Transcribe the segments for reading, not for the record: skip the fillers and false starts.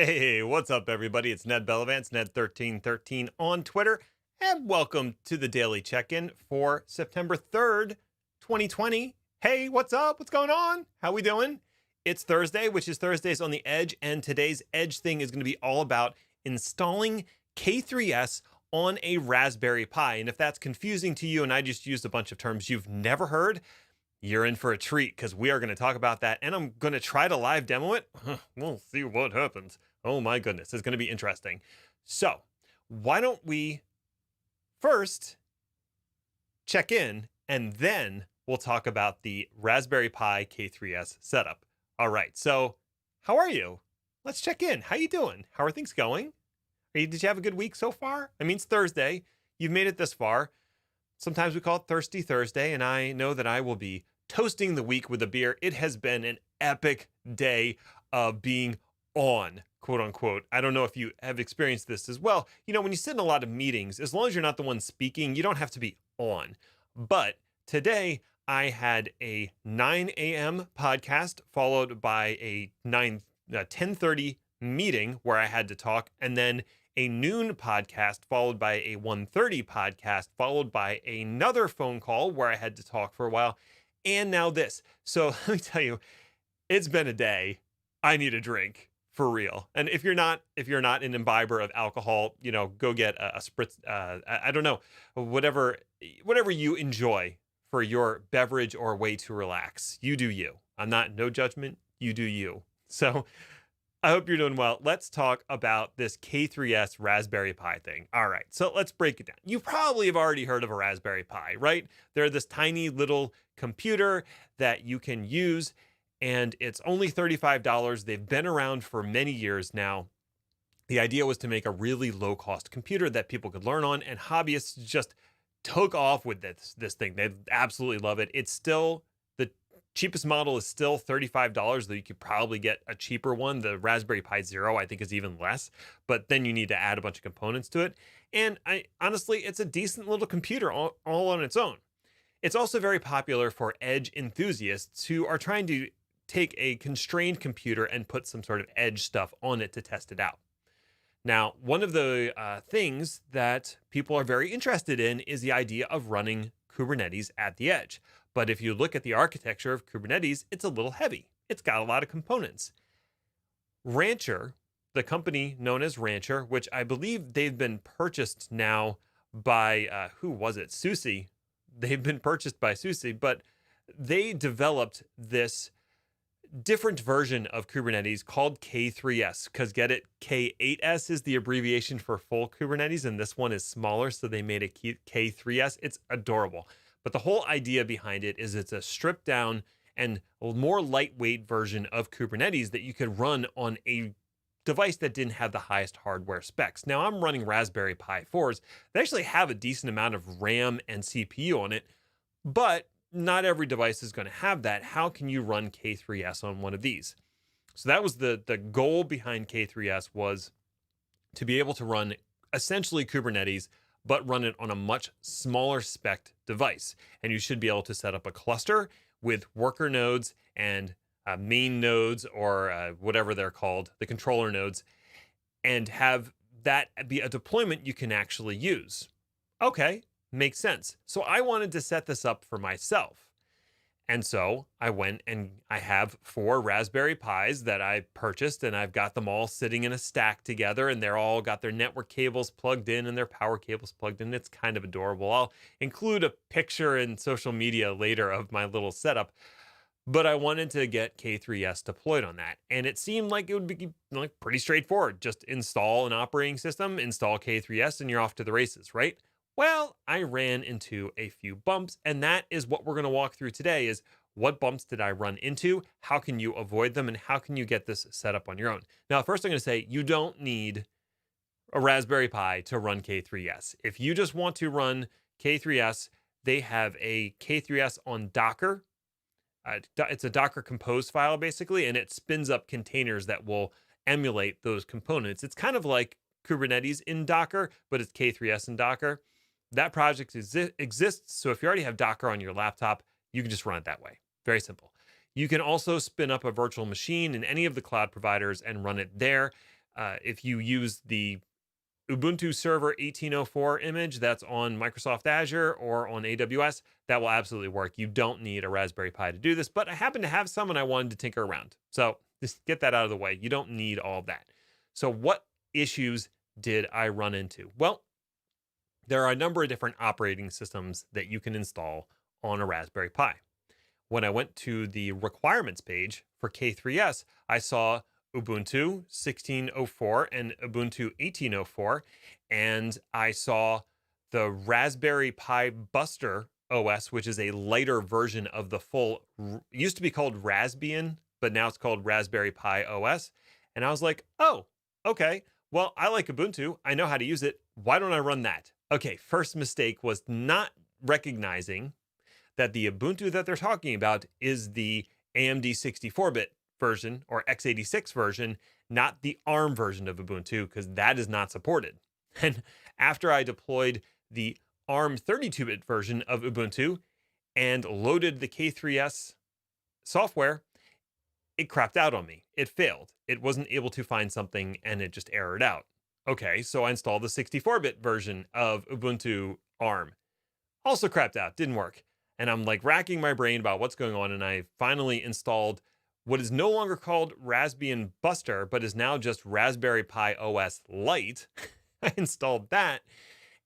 Hey, what's up, everybody? It's Ned Bellavance, Ned1313 on Twitter, and welcome to the Daily Check-In for September 3rd, 2020. Hey, what's up? What's going on? How we doing? It's Thursday, which is Thursdays on the Edge, and today's Edge thing is going to be all about installing K3s on a Raspberry Pi. And if that's confusing to you and I just used a bunch of terms you've never heard, you're in for a treat because we are going to talk about that and I'm going to try to live demo it. We'll see what happens. Oh my goodness, it's going to be interesting. So, why don't we first check in and then we'll talk about the Raspberry Pi K3s setup. All right. So, how are you? Let's check in. How you doing? How are things going? Did you have a good week so far? I mean, it's Thursday. You've made it this far. Sometimes we call it Thirsty Thursday, and I know that I will be toasting the week with a beer. It has been an epic day of being on, quote unquote. I don't know if you have experienced this as well. You know, when you sit in a lot of meetings, as long as you're not the one speaking, you don't have to be on. But today I had a 9 a.m. podcast followed by a 10:30 meeting where I had to talk, and then a noon podcast followed by a 1:30 podcast followed by another phone call where I had to talk for a while, and now this. So let me tell you, it's been a day. I need a drink for real. And if you're not an imbiber of alcohol, you know, go get a spritz. I don't know, whatever you enjoy for your beverage or way to relax. You do you. I'm not, no judgment. You do you. So I hope you're doing well. Let's talk about this K3s Raspberry Pi thing. All right, so let's break it down. You probably have already heard of a Raspberry Pi, right? They're this tiny little computer that you can use, and it's only $35. They've been around for many years now. The idea was to make a really low-cost computer that people could learn on, and hobbyists just took off with this thing. They absolutely love it. It's still cheapest model is still $35, though you could probably get a cheaper one. The Raspberry Pi Zero, I think, is even less, but then you need to add a bunch of components to it. And honestly, it's a decent little computer all on its own. It's also very popular for edge enthusiasts who are trying to take a constrained computer and put some sort of edge stuff on it to test it out. Now, one of the things that people are very interested in is the idea of running Kubernetes at the edge. But if you look at the architecture of Kubernetes, it's a little heavy. It's got a lot of components. Rancher, the company known as Rancher, which I believe they've been purchased now by, who was it? SUSE. They've been purchased by SUSE, but they developed this different version of Kubernetes called K3s, because get it, K8s is the abbreviation for full Kubernetes, and this one is smaller, so they made a K3s. It's adorable. But the whole idea behind it is it's a stripped down and more lightweight version of Kubernetes that you could run on a device that didn't have the highest hardware specs. Now, I'm running Raspberry Pi 4s. They actually have a decent amount of RAM and CPU on it, but not every device is going to have that. How can you run K3s on one of these? So that was the goal behind K3s, was to be able to run essentially Kubernetes, but run it on a much smaller spec device. And you should be able to set up a cluster with worker nodes and main nodes, or whatever they're called, the controller nodes, and have that be a deployment you can actually use. Okay, makes sense. So I wanted to set this up for myself. And so I went and I have 4 Raspberry Pis that I purchased, and I've got them all sitting in a stack together, and they're all got their network cables plugged in and their power cables plugged in. It's kind of adorable. I'll include a picture in social media later of my little setup, but I wanted to get K3s deployed on that. And it seemed like it would be like pretty straightforward. Just install an operating system, install K3s, and you're off to the races, right? Well, I ran into a few bumps, and that is what we're going to walk through today. Is what bumps did I run into? How can you avoid them? And how can you get this set up on your own? Now, first I'm going to say you don't need a Raspberry Pi to run K3s. If you just want to run K3s, they have a K3s on Docker. It's a Docker Compose file, basically, and it spins up containers that will emulate those components. It's kind of like Kubernetes in Docker, but it's K3s in Docker. That project exists, so if you already have Docker on your laptop, you can just run it that way. Very simple. You can also spin up a virtual machine in any of the cloud providers and run it there. if you use the Ubuntu Server 1804 image that's on Microsoft Azure or on AWS, that will absolutely work. You don't need a Raspberry Pi to do this, but I happen to have some and I wanted to tinker around. So just get that out of the way. You don't need all of that. So what issues did I run into? Well, there are a number of different operating systems that you can install on a Raspberry Pi. When I went to the requirements page for K3s, I saw Ubuntu 1604 and Ubuntu 1804, and I saw the Raspberry Pi Buster OS, which is a lighter version of the full, used to be called Raspbian, but now it's called Raspberry Pi OS. And I was like, oh, okay, well, I like Ubuntu. I know how to use it. Why don't I run that? Okay, first mistake was not recognizing that the Ubuntu that they're talking about is the AMD 64-bit version or x86 version, not the ARM version of Ubuntu, because that is not supported. And after I deployed the ARM 32-bit version of Ubuntu and loaded the K3s software, it crapped out on me. It failed. It wasn't able to find something and it just errored out. Okay, so I installed the 64-bit version of Ubuntu ARM. Also crapped out, didn't work. And I'm like racking my brain about what's going on. And I finally installed what is no longer called Raspbian Buster, but is now just Raspberry Pi OS Lite. I installed that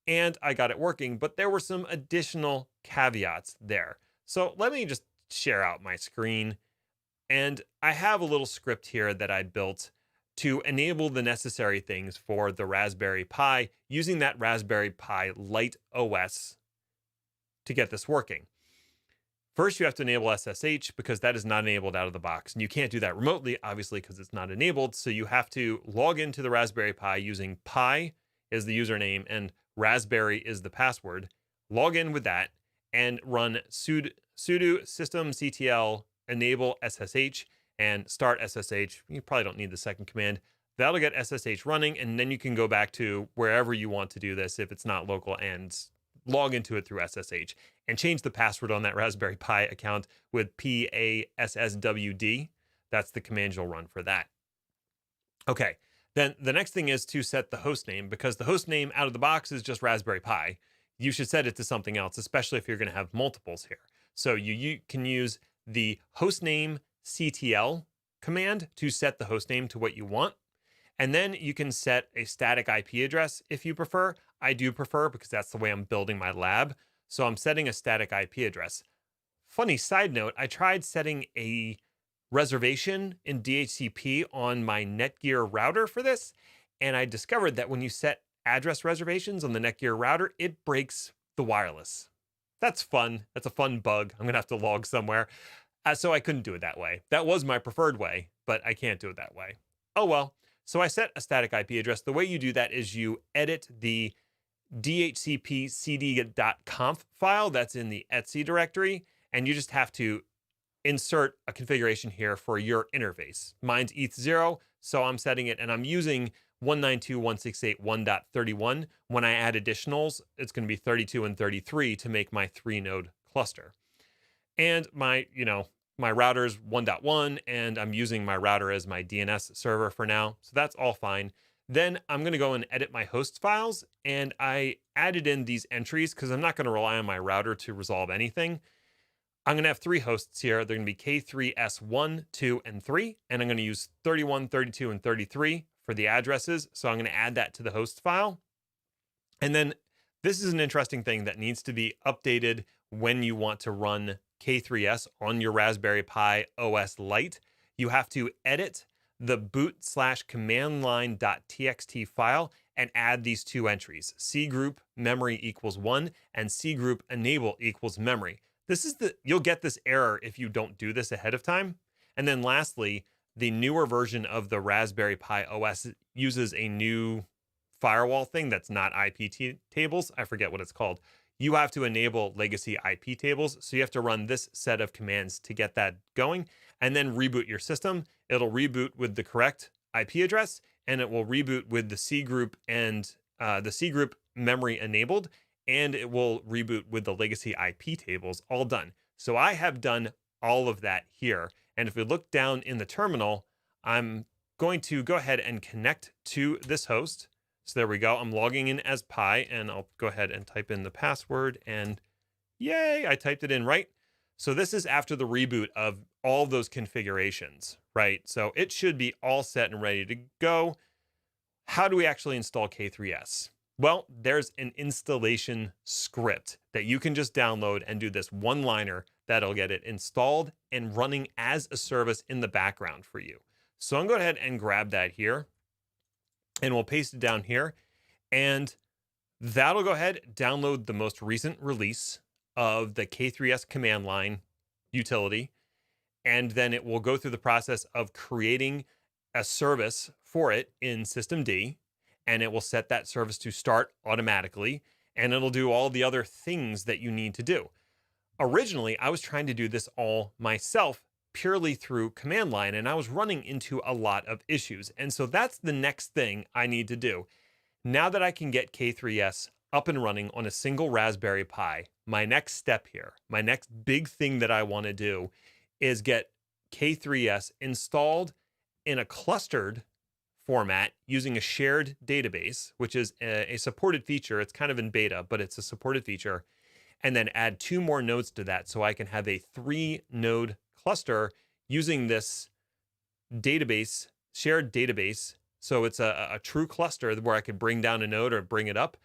and I got it working, but there were some additional caveats there. So let me just share out my screen. And I have a little script here that I built to enable the necessary things for the Raspberry Pi using that Raspberry Pi Lite OS to get this working. First, you have to enable SSH because that is not enabled out of the box. And you can't do that remotely, obviously, because it's not enabled. So you have to log into the Raspberry Pi using Pi is the username and Raspberry is the password. Log in with that and run sudo systemctl enable SSH and start SSH. You probably don't need the second command. That'll get SSH running, and then you can go back to wherever you want to do this if it's not local and log into it through SSH and change the password on that Raspberry Pi account with PASSWD. That's the command you'll run for that. Okay, then the next thing is to set the host name, because the host name out of the box is just Raspberry Pi. You should set it to something else, especially if you're going to have multiples here. So you can use the hostname CTL command to set the host name to what you want. And then you can set a static IP address if you prefer. I do prefer because that's the way I'm building my lab. So I'm setting a static IP address. Funny side note, I tried setting a reservation in DHCP on my Netgear router for this, and I discovered that when you set address reservations on the Netgear router, it breaks the wireless. That's fun. That's a fun bug. I'm going to have to log somewhere. So I couldn't do it that way. That was my preferred way, but I can't do it that way. Oh well. So I set a static IP address. The way you do that is you edit the dhcp-cd.conf file that's in the etc directory, and you just have to insert a configuration here for your interface. Mine's ETH0, so I'm setting it, and I'm using 192.168.1.31. When I add additionals, it's going to be 32 and 33 to make my 3-node cluster. And my router's 1.1, and I'm using my router as my DNS server for now. So that's all fine. Then I'm going to go and edit my host files, and I added in these entries because I'm not going to rely on my router to resolve anything. I'm going to have 3 hosts here. They're going to be K3s 1, 2, and 3, and I'm going to use 31, 32, and 33 for the addresses. So I'm going to add that to the host file. And then this is an interesting thing that needs to be updated when you want to run K3s on your Raspberry Pi OS Lite. You have to edit the boot/commandline.txt file and add these 2 entries, cgroup memory equals 1 and cgroup enable equals memory. You'll get this error if you don't do this ahead of time. And then lastly, the newer version of the Raspberry Pi OS uses a new firewall thing that's not IP tables. I forget what it's called. You have to enable legacy IP tables. So you have to run this set of commands to get that going and then reboot your system. It'll reboot with the correct IP address, and it will reboot with the cgroup and the cgroup memory enabled, and it will reboot with the legacy IP tables all done. So I have done all of that here. And if we look down in the terminal, I'm going to go ahead and connect to this host. So there we go. I'm logging in as Pi, and I'll go ahead and type in the password, and yay, I typed it in right. So this is after the reboot of all those configurations, right? So it should be all set and ready to go. How do we actually install K3s? Well, there's an installation script that you can just download and do this one-liner that'll get it installed and running as a service in the background for you. So I'm going to go ahead and grab that here, and we'll paste it down here, and that'll go ahead, download the most recent release of the K3s command line utility, and then it will go through the process of creating a service for it in systemd, and it will set that service to start automatically, and it'll do all the other things that you need to do. Originally, I was trying to do this all myself purely through command line, and I was running into a lot of issues. And so that's the next thing I need to do. Now that I can get K3s up and running on a single Raspberry Pi, my next step here, my next big thing that I want to do is get K3s installed in a clustered format using a shared database, which is a supported feature. It's kind of in beta, but it's a supported feature. And then add 2 more nodes to that so I can have a 3-node cluster using this database, shared database. So it's a true cluster where I could bring down a node or bring it up.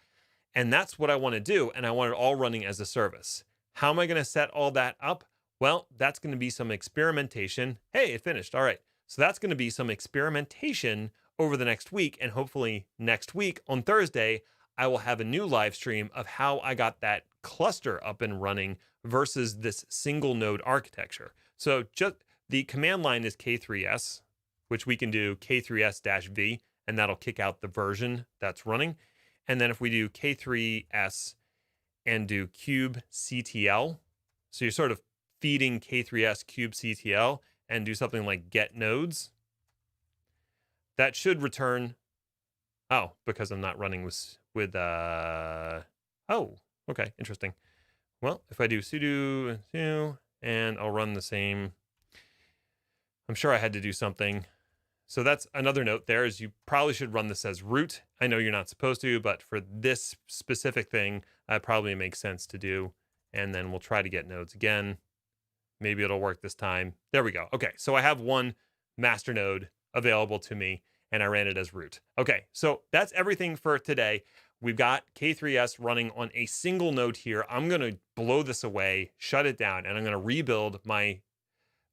And that's what I want to do. And I want it all running as a service. How am I going to set all that up? Well, that's going to be some experimentation. Hey, it finished. All right. So that's going to be some experimentation over the next week. And hopefully next week on Thursday, I will have a new live stream of how I got that cluster up and running versus this single node architecture. So just the command line is K3s, which we can do K3s-V, and that'll kick out the version that's running. And then if we do K3s and do kubectl, so you're sort of feeding K3s kubectl and do something like get nodes, that should return, oh, because I'm not running with oh, okay, interesting. Well, if I do sudo, and I'll run the same, I'm sure I had to do something. So that's another note there, is you probably should run this as root. I know you're not supposed to, but for this specific thing, it probably makes sense to do. And then we'll try to get nodes again. Maybe it'll work this time. There we go. Okay, so I have one master node available to me, and I ran it as root. Okay, so that's everything for today. We've got K3s running on a single node here. I'm going to blow this away, shut it down, and I'm going to rebuild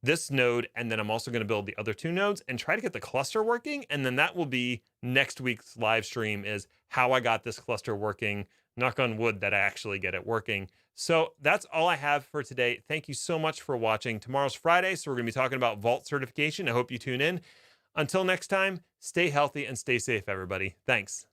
this node, and then I'm also going to build the other 2 nodes and try to get the cluster working. And then that will be next week's live stream, is how I got this cluster working. Knock on wood that I actually get it working. So that's all I have for today. Thank you so much for watching. Tomorrow's Friday, so we're going to be talking about Vault certification. I hope you tune in. Until next time, stay healthy and stay safe, everybody. Thanks.